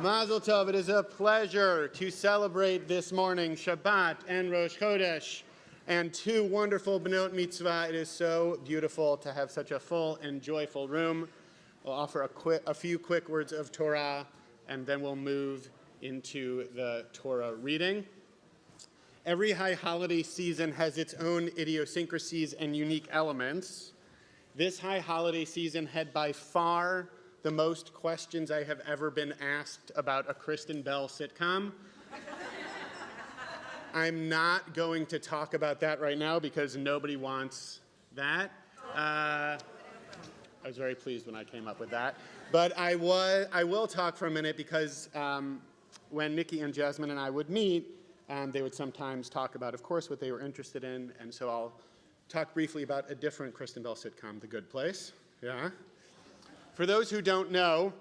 Mazel Tov, it is a pleasure to celebrate this morning Shabbat and Rosh Chodesh and two wonderful Benot Mitzvah. It is so beautiful to have such a full and joyful room. We'll offer a few quick words of Torah, and then we'll move into the Torah reading. Every high holiday season has its own idiosyncrasies and unique elements. This high holiday season had by far the most questions I have ever been asked about a Kristen Bell sitcom. I'm not going to talk about that right now because nobody wants that. I was very pleased when I came up with that. But I will talk for a minute because when Nikki and Jasmine and I would meet, they would sometimes talk about, of course, what they were interested in. And so I'll talk briefly about a different Kristen Bell sitcom, The Good Place. Yeah. For those who don't know,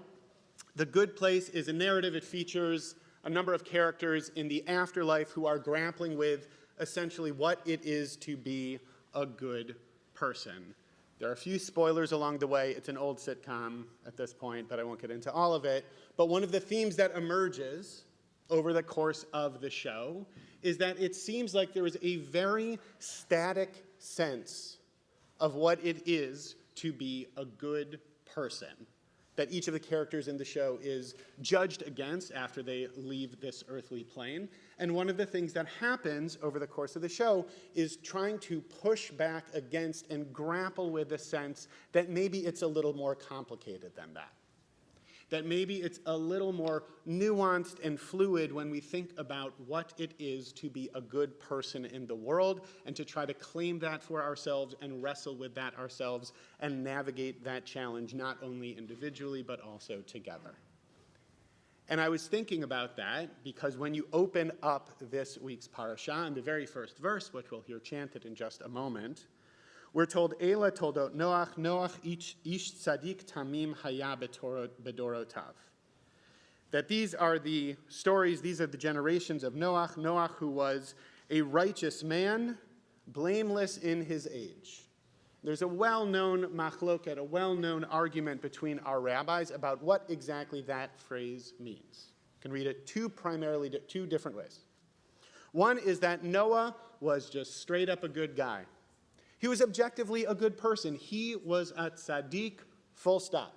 The Good Place is a narrative. It features a number of characters in the afterlife who are grappling with essentially what it is to be a good person. There are a few spoilers along the way. It's an old sitcom at this point, but I won't get into all of it. But one of the themes that emerges over the course of the show is that it seems like there is a very static sense of what it is to be a good person that each of the characters in the show is judged against after they leave this earthly plane. And one of the things that happens over the course of the show is trying to push back against and grapple with the sense that maybe it's a little more complicated than that. That maybe it's a little more nuanced and fluid when we think about what it is to be a good person in the world and to try to claim that for ourselves and wrestle with that ourselves and navigate that challenge not only individually but also together. And I was thinking about that because when you open up this week's parasha in the very first verse, which we'll hear chanted in just a moment, we're told, Eila toldot Noach, Noach ish tzadik tamim haya bedorotav. That these are the stories, these are the generations of Noach. Noach, who was a righteous man, blameless in his age. There's a well-known machloket, a well-known argument between our rabbis about what exactly that phrase means. You can read it two different ways. One is that Noah was just straight up a good guy. He was objectively a good person. He was a tzaddik, full stop.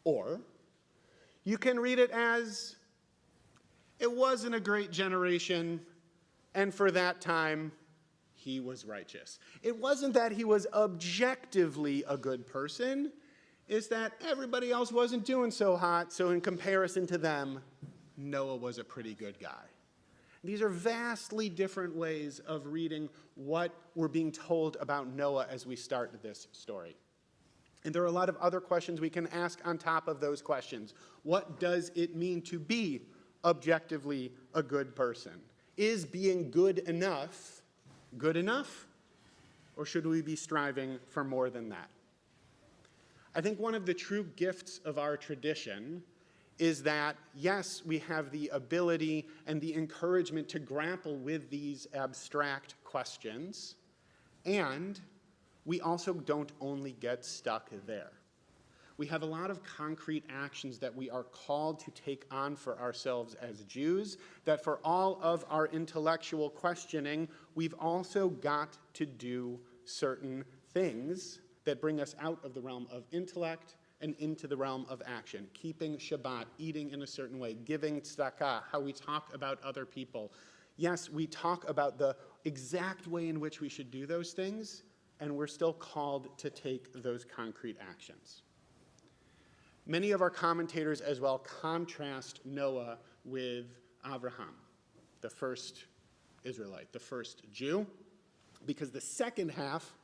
Or you can read it as, it wasn't a great generation, and for that time, he was righteous. It wasn't that he was objectively a good person. It's that everybody else wasn't doing so hot, so in comparison to them, Noah was a pretty good guy. These are vastly different ways of reading what we're being told about Noah as we start this story. And there are a lot of other questions we can ask on top of those questions. What does it mean to be objectively a good person? Is being good enough, or should we be striving for more than that? I think one of the true gifts of our tradition is that, yes, we have the ability and the encouragement to grapple with these abstract questions, and we also don't only get stuck there. We have a lot of concrete actions that we are called to take on for ourselves as Jews, that for all of our intellectual questioning, we've also got to do certain things that bring us out of the realm of intellect and into the realm of action. Keeping Shabbat, eating in a certain way, giving tzedakah, how we talk about other people. Yes, we talk about the exact way in which we should do those things, and we're still called to take those concrete actions. Many of our commentators as well contrast Noah with Abraham, the first Israelite, the first Jew, because the second half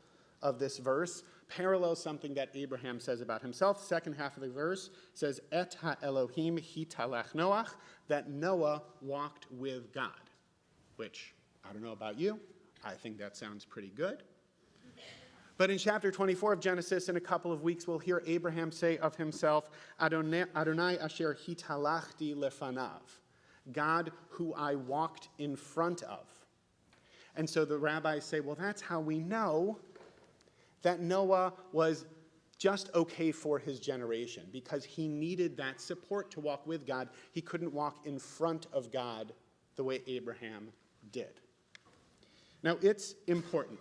of this verse parallels something that Abraham says about himself. Second half of the verse says, Et ha-Elohim hitalach Noach, that Noah walked with God, which, I don't know about you, I think that sounds pretty good. But in chapter 24 of Genesis, in a couple of weeks, we'll hear Abraham say of himself, Adonai asher hitalachti lefanav, God who I walked in front of. And so the rabbis say, well, that's how we know that Noah was just okay for his generation because he needed that support to walk with God. He couldn't walk in front of God the way Abraham did. Now, it's important.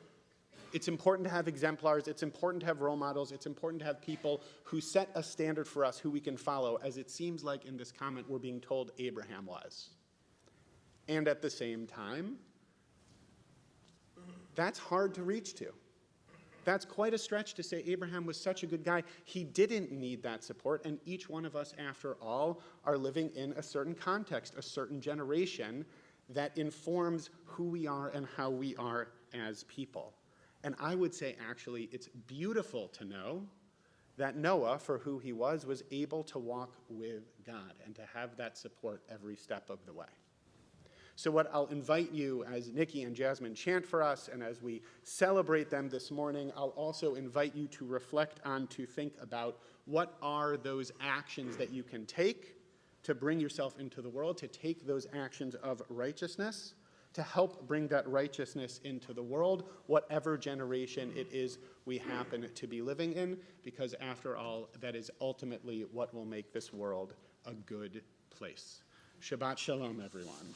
It's important to have exemplars. It's important to have role models. It's important to have people who set a standard for us who we can follow, as it seems like in this comment we're being told Abraham was. And at the same time, that's hard to reach to. That's quite a stretch to say Abraham was such a good guy. He didn't need that support, and each one of us, after all, are living in a certain context, a certain generation that informs who we are and how we are as people. And I would say, actually, it's beautiful to know that Noah, for who he was able to walk with God and to have that support every step of the way. So what I'll invite you, as Nikki and Jasmine chant for us, and as we celebrate them this morning, I'll also invite you to reflect on, to think about what are those actions that you can take to bring yourself into the world, to take those actions of righteousness, to help bring that righteousness into the world, whatever generation it is we happen to be living in, because after all, that is ultimately what will make this world a good place. Shabbat shalom, everyone.